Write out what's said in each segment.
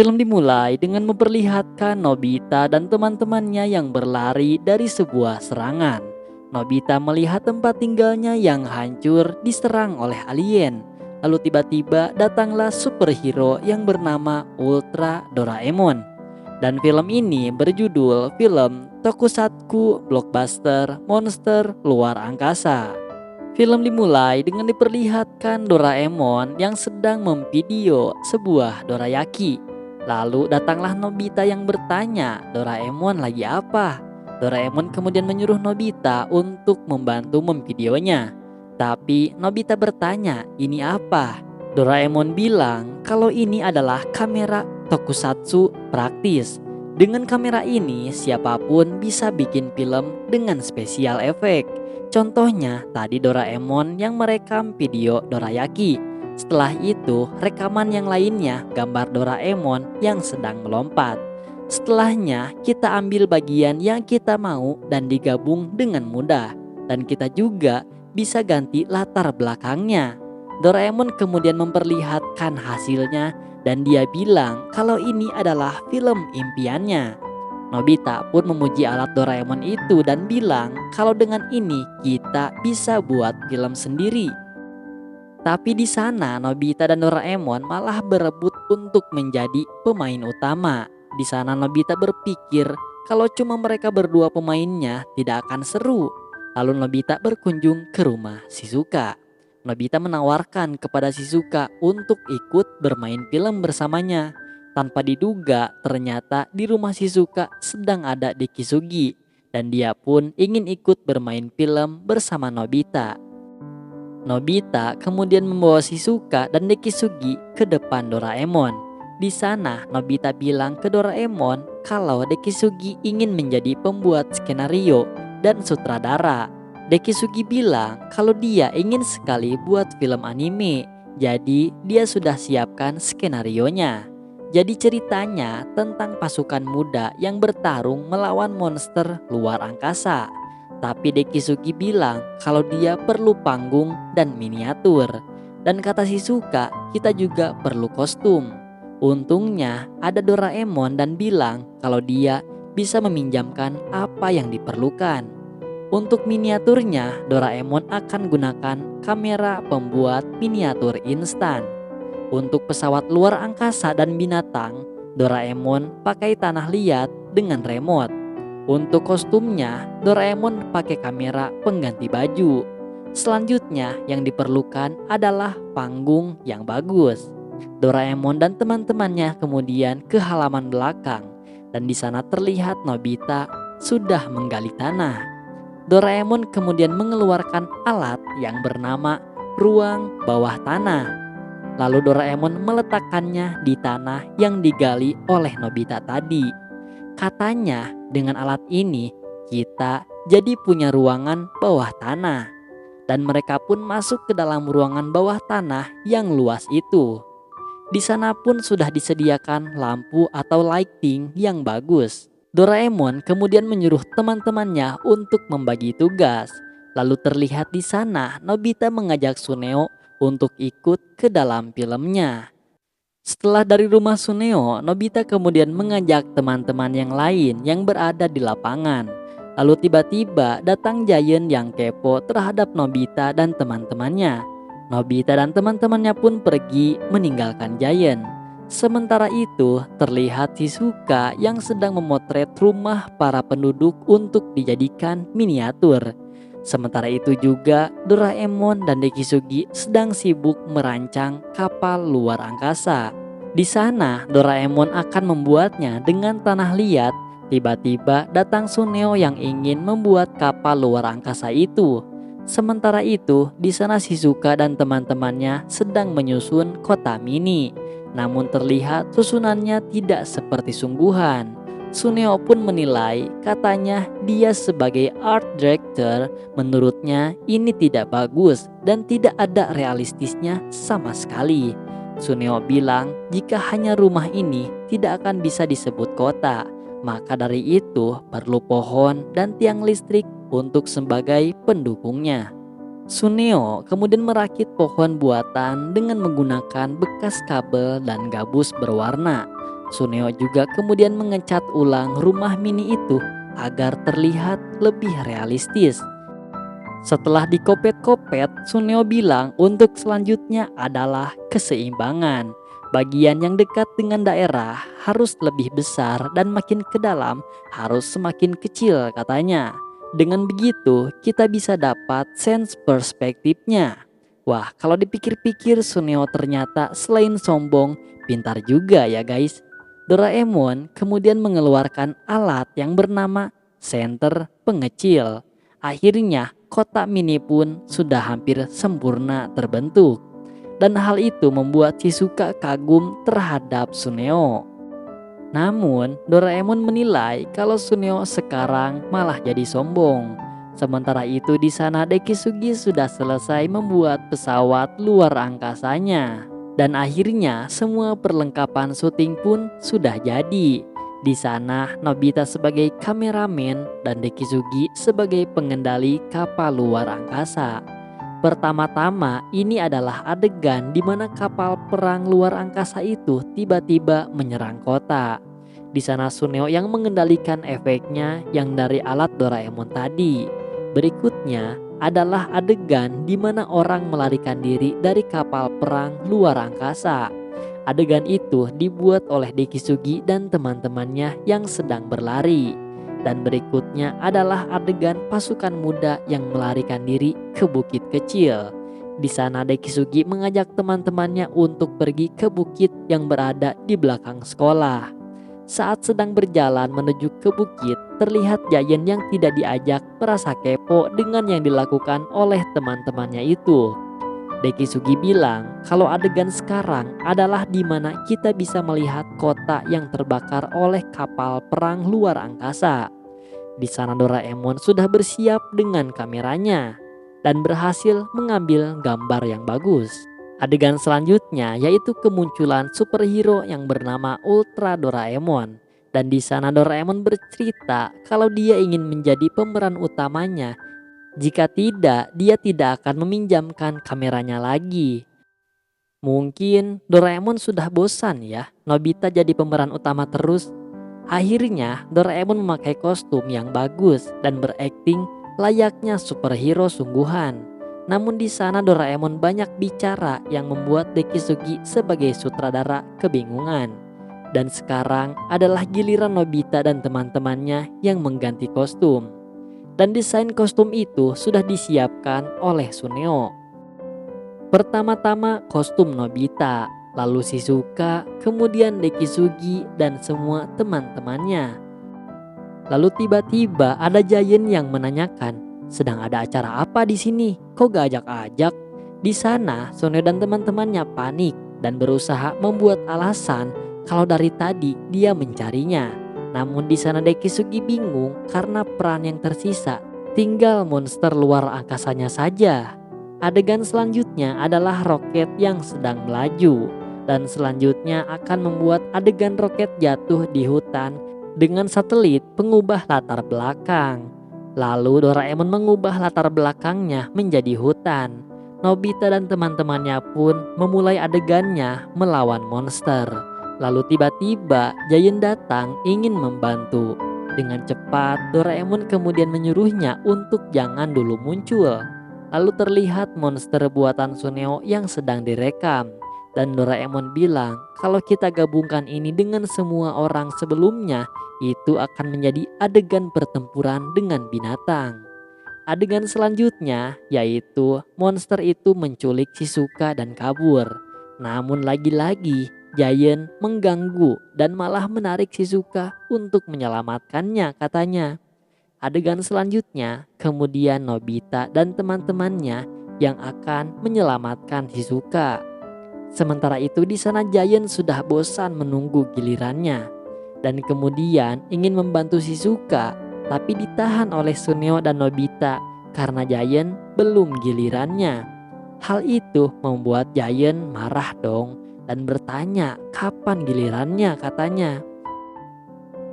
Film dimulai dengan memperlihatkan Nobita dan teman-temannya yang berlari dari sebuah serangan. Nobita melihat tempat tinggalnya yang hancur diserang oleh alien. Lalu tiba-tiba datanglah superhero yang bernama Ultra Doraemon. Dan film ini berjudul film Tokusatsu Blockbuster Monster Luar Angkasa. Film dimulai dengan diperlihatkan Doraemon yang sedang memvideo sebuah dorayaki. Lalu datanglah Nobita yang bertanya, "Doraemon lagi apa?" Doraemon kemudian menyuruh Nobita untuk membantu memvideonya. Tapi Nobita bertanya, "Ini apa?" Doraemon bilang kalau ini adalah kamera tokusatsu praktis. Dengan kamera ini siapapun bisa bikin film dengan spesial efek. Contohnya tadi Doraemon yang merekam video dorayaki. Setelah itu rekaman yang lainnya gambar Doraemon yang sedang melompat. Setelahnya kita ambil bagian yang kita mau dan digabung dengan mudah. Dan kita juga bisa ganti latar belakangnya. Doraemon kemudian memperlihatkan hasilnya dan dia bilang kalau ini adalah film impiannya. Nobita pun memuji alat Doraemon itu dan bilang kalau dengan ini kita bisa buat film sendiri. Tapi di sana Nobita dan Doraemon malah berebut untuk menjadi pemain utama. Di sana Nobita berpikir kalau cuma mereka berdua pemainnya tidak akan seru. Lalu Nobita berkunjung ke rumah Shizuka. Nobita menawarkan kepada Shizuka untuk ikut bermain film bersamanya. Tanpa diduga ternyata di rumah Shizuka sedang ada Dekisugi. Dan dia pun ingin ikut bermain film bersama Nobita. Nobita kemudian membawa Shizuka dan Dekisugi ke depan Doraemon. Di sana Nobita bilang ke Doraemon kalau Dekisugi ingin menjadi pembuat skenario dan sutradara. Dekisugi bilang kalau dia ingin sekali buat film anime, jadi dia sudah siapkan skenarionya. Jadi ceritanya tentang pasukan muda yang bertarung melawan monster luar angkasa. Tapi Dekisugi bilang kalau dia perlu panggung dan miniatur. Dan kata Shizuka, kita juga perlu kostum. Untungnya ada Doraemon dan bilang kalau dia bisa meminjamkan apa yang diperlukan. Untuk miniaturnya, Doraemon akan gunakan kamera pembuat miniatur instan. Untuk pesawat luar angkasa dan binatang, Doraemon pakai tanah liat dengan remote. Untuk kostumnya, Doraemon pakai kamera pengganti baju. Selanjutnya yang diperlukan adalah panggung yang bagus. Doraemon dan teman-temannya kemudian ke halaman belakang dan di sana terlihat Nobita sudah menggali tanah. Doraemon kemudian mengeluarkan alat yang bernama ruang bawah tanah. Lalu Doraemon meletakkannya di tanah yang digali oleh Nobita tadi. Katanya dengan alat ini kita jadi punya ruangan bawah tanah. Dan mereka pun masuk ke dalam ruangan bawah tanah yang luas itu. Di sana pun sudah disediakan lampu atau lighting yang bagus. Doraemon kemudian menyuruh teman-temannya untuk membagi tugas. Lalu terlihat di sana Nobita mengajak Suneo untuk ikut ke dalam filmnya. Setelah dari rumah Suneo, Nobita kemudian mengajak teman-teman yang lain yang berada di lapangan. Lalu tiba-tiba datang Giant yang kepo terhadap Nobita dan teman-temannya. Nobita dan teman-temannya pun pergi meninggalkan Giant. Sementara itu terlihat Shizuka yang sedang memotret rumah para penduduk untuk dijadikan miniatur. Sementara itu juga Doraemon dan Dekisugi sedang sibuk merancang kapal luar angkasa. Di sana Doraemon akan membuatnya dengan tanah liat. Tiba-tiba datang Suneo yang ingin membuat kapal luar angkasa itu. Sementara itu di sana Shizuka dan teman-temannya sedang menyusun kota mini. Namun terlihat susunannya tidak seperti sungguhan. Suneo pun menilai, katanya dia sebagai art director, menurutnya ini tidak bagus dan tidak ada realistisnya sama sekali. Suneo bilang jika hanya rumah ini tidak akan bisa disebut kota, maka dari itu perlu pohon dan tiang listrik untuk sebagai pendukungnya. Suneo kemudian merakit pohon buatan dengan menggunakan bekas kabel dan gabus berwarna. Suneo juga kemudian mengecat ulang rumah mini itu agar terlihat lebih realistis. Setelah dikopet-kopet, Suneo bilang untuk selanjutnya adalah keseimbangan. Bagian yang dekat dengan daerah harus lebih besar dan makin ke dalam harus semakin kecil katanya. Dengan begitu kita bisa dapat sense perspektifnya. Wah, kalau dipikir-pikir Suneo ternyata selain sombong, pintar juga ya guys. Doraemon kemudian mengeluarkan alat yang bernama senter pengecil. Akhirnya kotak mini pun sudah hampir sempurna terbentuk. Dan hal itu membuat Shizuka kagum terhadap Suneo. Namun Doraemon menilai kalau Suneo sekarang malah jadi sombong. Sementara itu di sana Dekisugi sudah selesai membuat pesawat luar angkasanya. Dan akhirnya semua perlengkapan syuting pun sudah jadi. Di sana Nobita sebagai kameramen dan Dekisugi sebagai pengendali kapal luar angkasa. Pertama-tama ini adalah adegan di mana kapal perang luar angkasa itu tiba-tiba menyerang kota. Di sana Suneo yang mengendalikan efeknya yang dari alat Doraemon tadi. Berikutnya adalah adegan di mana orang melarikan diri dari kapal perang luar angkasa. Adegan itu dibuat oleh Dekisugi dan teman-temannya yang sedang berlari. Dan berikutnya adalah adegan pasukan muda yang melarikan diri ke bukit kecil. Di sana Dekisugi mengajak teman-temannya untuk pergi ke bukit yang berada di belakang sekolah. Saat sedang berjalan menuju ke bukit, terlihat Giant yang tidak diajak merasa kepo dengan yang dilakukan oleh teman-temannya itu. Dekisugi bilang kalau adegan sekarang adalah di mana kita bisa melihat kota yang terbakar oleh kapal perang luar angkasa. Di sana Doraemon sudah bersiap dengan kameranya dan berhasil mengambil gambar yang bagus. Adegan selanjutnya yaitu kemunculan superhero yang bernama Ultra Doraemon. Dan di sana Doraemon bercerita kalau dia ingin menjadi pemeran utamanya. Jika tidak, dia tidak akan meminjamkan kameranya lagi. Mungkin Doraemon sudah bosan ya, Nobita jadi pemeran utama terus. Akhirnya Doraemon memakai kostum yang bagus dan berakting layaknya superhero sungguhan. Namun di sana Doraemon banyak bicara yang membuat Dekisugi sebagai sutradara kebingungan. Dan sekarang adalah giliran Nobita dan teman-temannya yang mengganti kostum. Dan desain kostum itu sudah disiapkan oleh Suneo. Pertama-tama kostum Nobita, lalu Shizuka, kemudian Dekisugi dan semua teman-temannya. Lalu tiba-tiba ada Giant yang menanyakan, sedang ada acara apa di sini? Kok gak ajak-ajak? Di sana Suneo dan teman-temannya panik dan berusaha membuat alasan kalau dari tadi dia mencarinya. Namun di sana Dekisugi bingung karena peran yang tersisa tinggal monster luar angkasanya saja. Adegan selanjutnya adalah roket yang sedang melaju. Dan selanjutnya akan membuat adegan roket jatuh di hutan dengan satelit pengubah latar belakang. Lalu Doraemon mengubah latar belakangnya menjadi hutan. Nobita dan teman-temannya pun memulai adegannya melawan monster. Lalu tiba-tiba Giant datang ingin membantu. Dengan cepat Doraemon kemudian menyuruhnya untuk jangan dulu muncul. Lalu terlihat monster buatan Suneo yang sedang direkam. Dan Doraemon bilang kalau kita gabungkan ini dengan semua orang sebelumnya, itu akan menjadi adegan pertempuran dengan binatang. Adegan selanjutnya yaitu monster itu menculik Shizuka dan kabur. Namun lagi-lagi Giant mengganggu dan malah menarik Shizuka untuk menyelamatkannya katanya. Adegan selanjutnya kemudian Nobita dan teman-temannya yang akan menyelamatkan Shizuka. Sementara itu di sana Giant sudah bosan menunggu gilirannya dan kemudian ingin membantu Shizuka, tapi ditahan oleh Suneo dan Nobita karena Giant belum gilirannya. Hal itu membuat Giant marah dong dan bertanya kapan gilirannya katanya.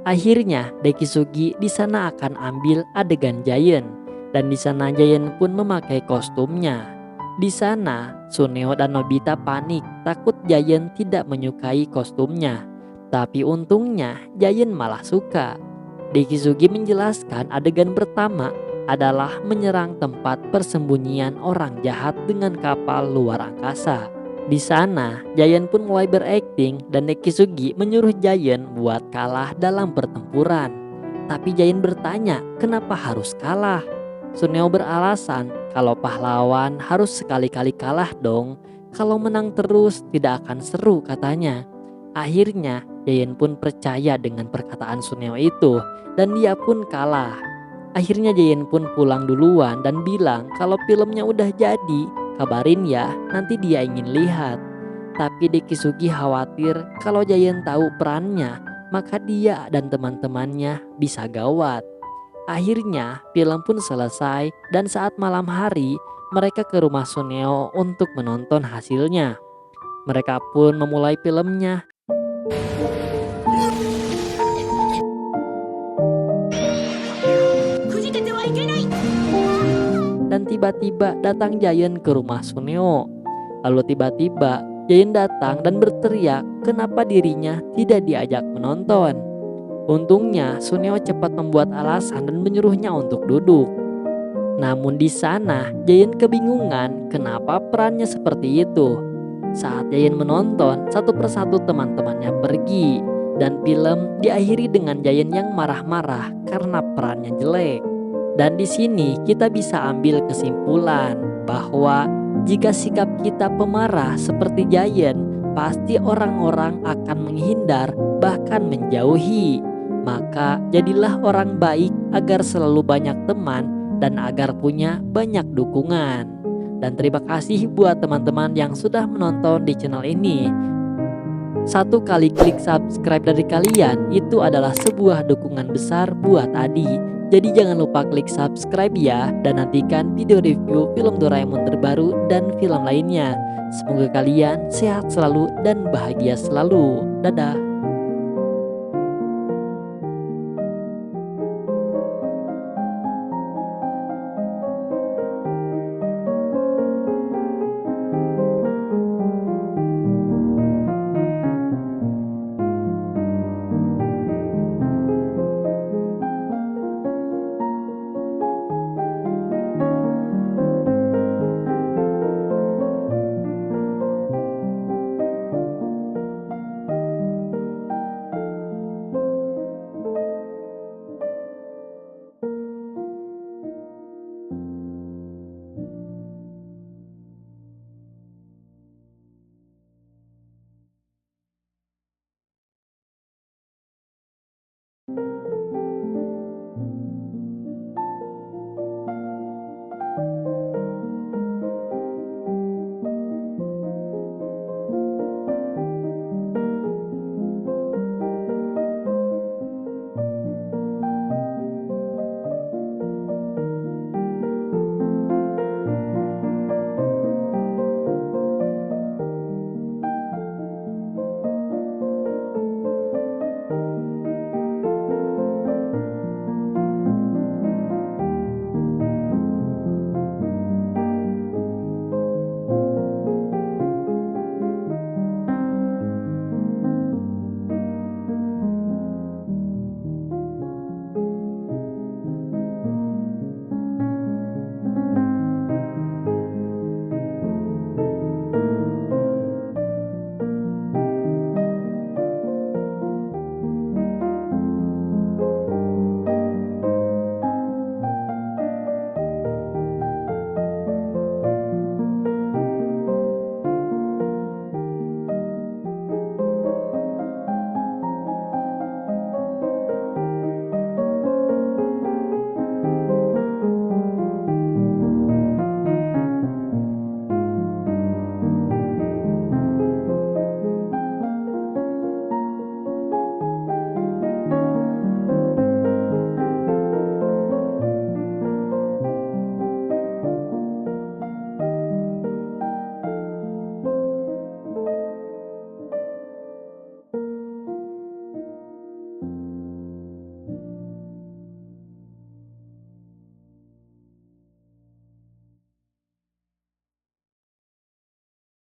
Akhirnya Dekisugi di sana akan ambil adegan Giant dan di sana Giant pun memakai kostumnya. Di sana Suneo dan Nobita panik takut Giant tidak menyukai kostumnya. Tapi untungnya Giant malah suka. Dekisugi menjelaskan adegan pertama adalah menyerang tempat persembunyian orang jahat dengan kapal luar angkasa. Di sana, Giant pun mulai berakting dan Dekisugi menyuruh Giant buat kalah dalam pertempuran. Tapi Giant bertanya, kenapa harus kalah? Suneo beralasan kalau pahlawan harus sekali-kali kalah dong. Kalau menang terus tidak akan seru katanya. Akhirnya Giant pun percaya dengan perkataan Suneo itu dan dia pun kalah. Akhirnya Giant pun pulang duluan dan bilang kalau filmnya udah jadi, kabarin ya, nanti dia ingin lihat. Tapi Dekisugi khawatir kalau Giant tahu perannya, maka dia dan teman-temannya bisa gawat. Akhirnya film pun selesai dan saat malam hari mereka ke rumah Suneo untuk menonton hasilnya. Mereka pun memulai filmnya dan tiba-tiba datang Giant ke rumah Suneo. Lalu tiba-tiba Giant datang dan berteriak kenapa dirinya tidak diajak menonton. Untungnya Suneo cepat membuat alasan dan menyuruhnya untuk duduk. Namun di sana Giant kebingungan kenapa perannya seperti itu. Saat Giant menonton, satu persatu teman-temannya pergi dan film diakhiri dengan Giant yang marah-marah karena perannya jelek. Dan di sini kita bisa ambil kesimpulan bahwa jika sikap kita pemarah seperti Giant, pasti orang-orang akan menghindar bahkan menjauhi. Maka jadilah orang baik agar selalu banyak teman dan agar punya banyak dukungan. Dan terima kasih buat teman-teman yang sudah menonton di channel ini. Satu kali klik subscribe dari kalian itu adalah sebuah dukungan besar buat Adi. Jadi jangan lupa klik subscribe ya dan nantikan video review film Doraemon terbaru dan film lainnya. Semoga kalian sehat selalu dan bahagia selalu. Dadah.